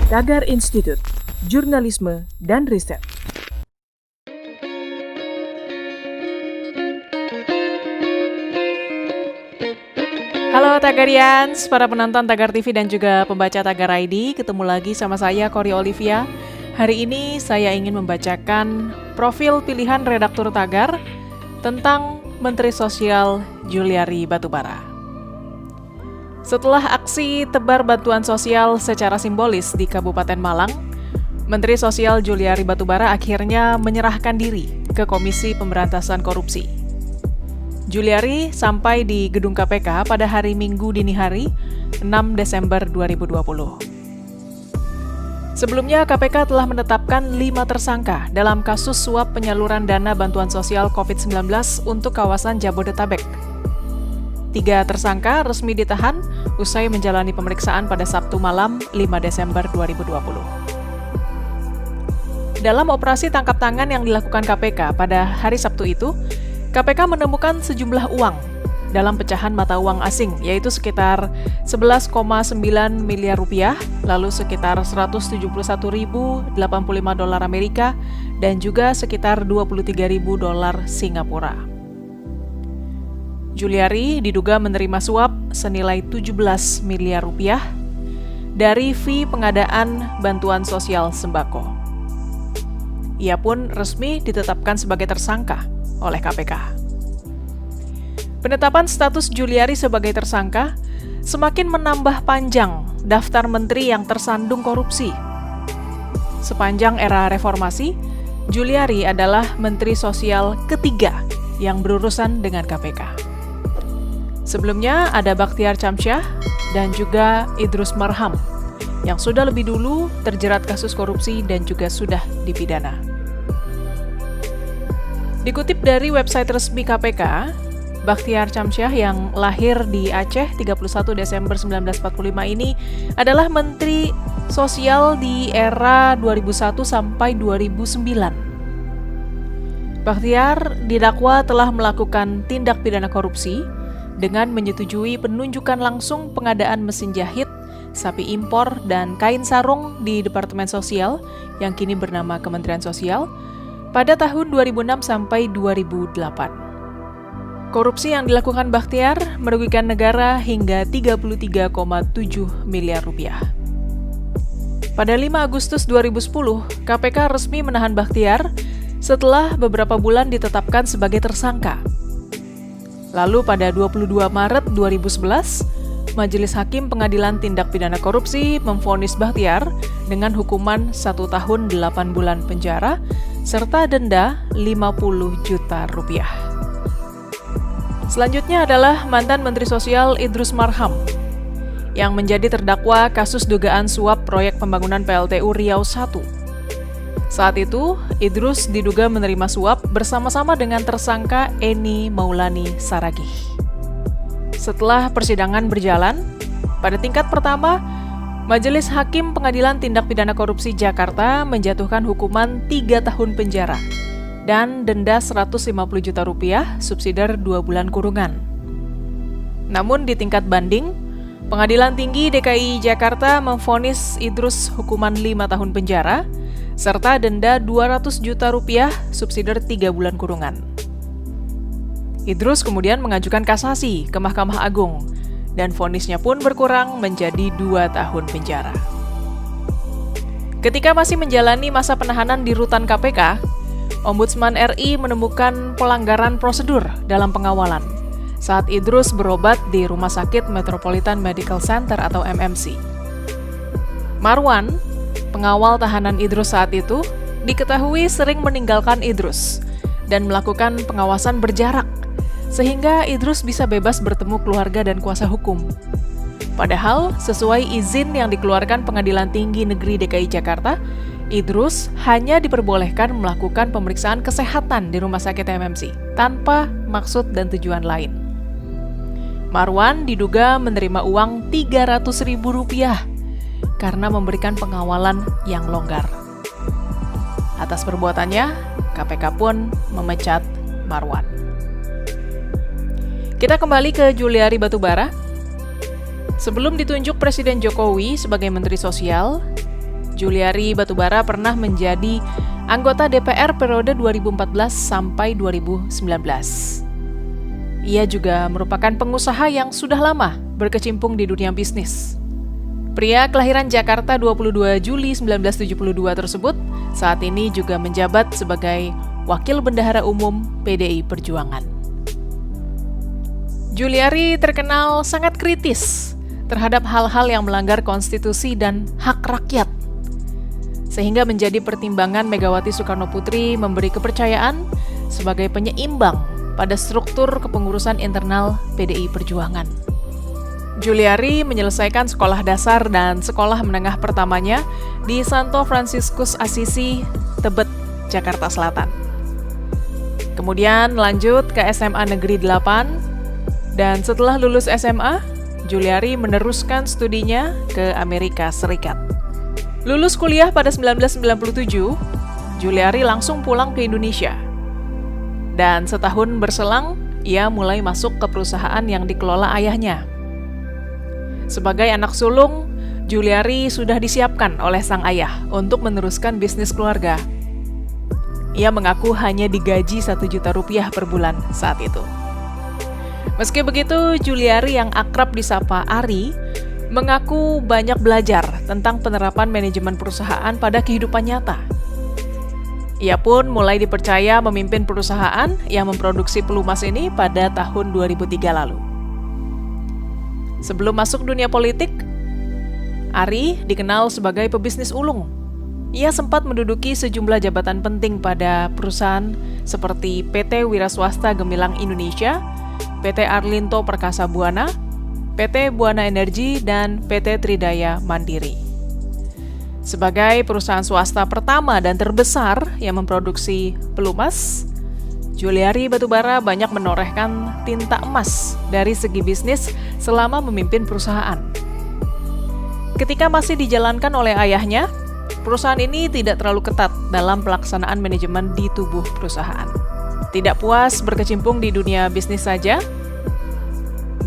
Tagar Institut, Jurnalisme dan Riset. Halo Tagarians, para penonton Tagar TV dan juga pembaca Tagar ID, ketemu lagi sama saya Kori Olivia. Hari ini saya ingin membacakan profil pilihan redaktur Tagar tentang Menteri Sosial Juliari Batubara. Setelah aksi tebar bantuan sosial secara simbolis di Kabupaten Malang, Menteri Sosial Juliari Batubara akhirnya menyerahkan diri ke Komisi Pemberantasan Korupsi. Juliari sampai di gedung KPK pada hari Minggu dini hari, 6 Desember 2020. Sebelumnya, KPK telah menetapkan 5 tersangka dalam kasus suap penyaluran dana bantuan sosial COVID-19 untuk kawasan Jabodetabek. 3 tersangka resmi ditahan usai menjalani pemeriksaan pada Sabtu malam 5 Desember 2020. Dalam operasi tangkap tangan yang dilakukan KPK pada hari Sabtu itu, KPK menemukan sejumlah uang dalam pecahan mata uang asing, yaitu sekitar 11,9 miliar rupiah, lalu sekitar 171.085 dolar Amerika, dan juga sekitar 23.000 dolar Singapura. Juliari diduga menerima suap senilai 17 miliar rupiah dari fee pengadaan bantuan sosial sembako. Ia pun resmi ditetapkan sebagai tersangka oleh KPK. Penetapan status Juliari sebagai tersangka semakin menambah panjang daftar menteri yang tersandung korupsi. Sepanjang era reformasi, Juliari adalah Menteri Sosial ketiga yang berurusan dengan KPK. Sebelumnya ada Bakhtiar Chamsyah dan juga Idrus Marham yang sudah lebih dulu terjerat kasus korupsi dan juga sudah dipidana. Dikutip dari website resmi KPK, Bakhtiar Chamsyah yang lahir di Aceh 31 Desember 1945 ini adalah Menteri Sosial di era 2001 sampai 2009. Bakhtiar didakwa telah melakukan tindak pidana korupsi dengan menyetujui penunjukan langsung pengadaan mesin jahit, sapi impor, dan kain sarung di Departemen Sosial yang kini bernama Kementerian Sosial pada tahun 2006 sampai 2008. Korupsi yang dilakukan Bakhtiar merugikan negara hingga 33,7 miliar rupiah. Pada 5 Agustus 2010, KPK resmi menahan Bakhtiar setelah beberapa bulan ditetapkan sebagai tersangka. Lalu pada 22 Maret 2011, Majelis Hakim Pengadilan Tindak Pidana Korupsi memvonis Bakhtiar dengan hukuman 1 tahun 8 bulan penjara serta denda 50 juta rupiah. Selanjutnya adalah mantan Menteri Sosial Idrus Marham yang menjadi terdakwa kasus dugaan suap proyek pembangunan PLTU Riau I. Saat itu, Idrus diduga menerima suap bersama-sama dengan tersangka Eni Maulani Saragih. Setelah persidangan berjalan, pada tingkat pertama, Majelis Hakim Pengadilan Tindak Pidana Korupsi Jakarta menjatuhkan hukuman 3 tahun penjara dan denda 150 juta rupiah subsidiar 2 bulan kurungan. Namun di tingkat banding, Pengadilan Tinggi DKI Jakarta memvonis Idrus hukuman 5 tahun penjara serta denda 200 juta rupiah subsidiar 3 bulan kurungan. Idrus kemudian mengajukan kasasi ke Mahkamah Agung dan vonisnya pun berkurang menjadi 2 tahun penjara. Ketika masih menjalani masa penahanan di rutan KPK, Ombudsman RI menemukan pelanggaran prosedur dalam pengawalan saat Idrus berobat di Rumah Sakit Metropolitan Medical Center atau MMC. Marwan, pengawal tahanan Idrus saat itu, diketahui sering meninggalkan Idrus dan melakukan pengawasan berjarak, sehingga Idrus bisa bebas bertemu keluarga dan kuasa hukum. Padahal, sesuai izin yang dikeluarkan Pengadilan Tinggi Negeri DKI Jakarta, Idrus hanya diperbolehkan melakukan pemeriksaan kesehatan di Rumah Sakit MMC, tanpa maksud dan tujuan lain. Marwan diduga menerima uang Rp300.000 karena memberikan pengawalan yang longgar. Atas perbuatannya, KPK pun memecat Marwan. Kita kembali ke Juliari Batubara. Sebelum ditunjuk Presiden Jokowi sebagai Menteri Sosial, Juliari Batubara pernah menjadi anggota DPR periode 2014 sampai 2019. Ia juga merupakan pengusaha yang sudah lama berkecimpung di dunia bisnis. Pria kelahiran Jakarta 22 Juli 1972 tersebut saat ini juga menjabat sebagai Wakil Bendahara Umum PDI Perjuangan. Juliari terkenal sangat kritis terhadap hal-hal yang melanggar konstitusi dan hak rakyat, sehingga menjadi pertimbangan Megawati Soekarnoputri memberi kepercayaan sebagai penyeimbang pada struktur kepengurusan internal PDI Perjuangan. Juliari menyelesaikan sekolah dasar dan sekolah menengah pertamanya di Santo Fransiskus Assisi, Tebet, Jakarta Selatan. Kemudian lanjut ke SMA Negeri 8, dan setelah lulus SMA, Juliari meneruskan studinya ke Amerika Serikat. Lulus kuliah pada 1997, Juliari langsung pulang ke Indonesia. Dan setahun berselang, ia mulai masuk ke perusahaan yang dikelola ayahnya. Sebagai anak sulung, Juliari sudah disiapkan oleh sang ayah untuk meneruskan bisnis keluarga. Ia mengaku hanya digaji Rp1 juta per bulan saat itu. Meski begitu, Juliari yang akrab disapa Ari mengaku banyak belajar tentang penerapan manajemen perusahaan pada kehidupan nyata. Ia pun mulai dipercaya memimpin perusahaan yang memproduksi pelumas ini pada tahun 2003 lalu. Sebelum masuk dunia politik, Ari dikenal sebagai pebisnis ulung. Ia sempat menduduki sejumlah jabatan penting pada perusahaan seperti PT Wira Swasta Gemilang Indonesia, PT Arlinto Perkasa Buana, PT Buana Energi, dan PT Tridaya Mandiri. Sebagai perusahaan swasta pertama dan terbesar yang memproduksi pelumas, Juliari Batubara banyak menorehkan tinta emas dari segi bisnis selama memimpin perusahaan. Ketika masih dijalankan oleh ayahnya, perusahaan ini tidak terlalu ketat dalam pelaksanaan manajemen di tubuh perusahaan. Tidak puas berkecimpung di dunia bisnis saja,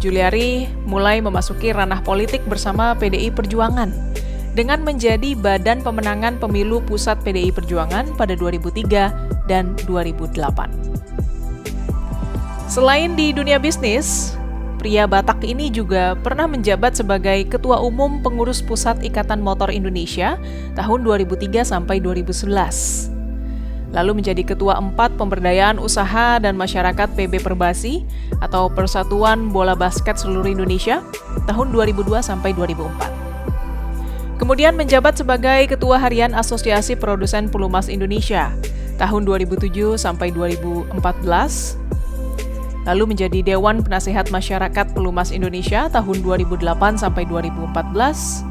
Juliari mulai memasuki ranah politik bersama PDI Perjuangan dengan menjadi Badan Pemenangan Pemilu Pusat PDI Perjuangan pada 2003 dan 2008. Selain di dunia bisnis, pria Batak ini juga pernah menjabat sebagai Ketua Umum Pengurus Pusat Ikatan Motor Indonesia tahun 2003 sampai 2011. Lalu menjadi Ketua 4 Pemberdayaan Usaha dan Masyarakat PB Perbasi atau Persatuan Bola Basket Seluruh Indonesia tahun 2002 sampai 2004. Kemudian menjabat sebagai Ketua Harian Asosiasi Produsen Pelumas Indonesia tahun 2007 sampai 2014. Lalu menjadi Dewan Penasehat Masyarakat Pelumas Indonesia tahun 2008 sampai 2014.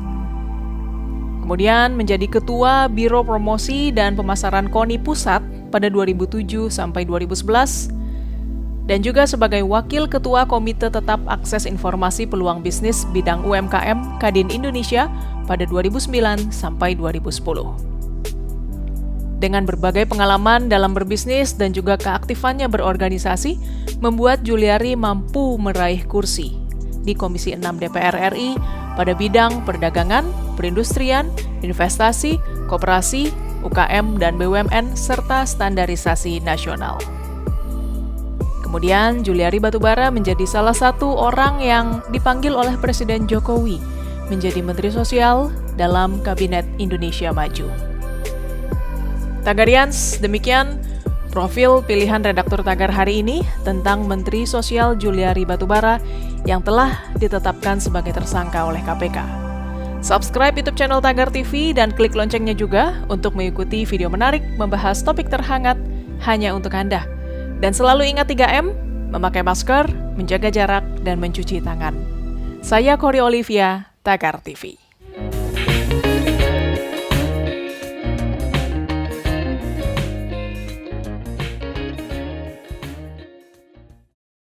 Kemudian menjadi Ketua Biro Promosi dan Pemasaran KONI Pusat pada 2007 sampai 2011. Dan juga sebagai Wakil Ketua Komite Tetap Akses Informasi Peluang Bisnis Bidang UMKM Kadin Indonesia pada 2009 sampai 2010. Dengan berbagai pengalaman dalam berbisnis dan juga keaktifannya berorganisasi, membuat Juliari mampu meraih kursi di Komisi 6 DPR RI pada bidang perdagangan, perindustrian, investasi, koperasi, UKM, dan BUMN, serta standarisasi nasional. Kemudian, Juliari Batubara menjadi salah satu orang yang dipanggil oleh Presiden Jokowi menjadi Menteri Sosial dalam Kabinet Indonesia Maju. Tagarians, demikian profil pilihan redaktur Tagar hari ini tentang Menteri Sosial Juliari Batubara yang telah ditetapkan sebagai tersangka oleh KPK. Subscribe YouTube channel Tagar TV dan klik loncengnya juga untuk mengikuti video menarik membahas topik terhangat hanya untuk Anda. Dan selalu ingat 3M, memakai masker, menjaga jarak, dan mencuci tangan. Saya Kori Olivia, Tagar TV.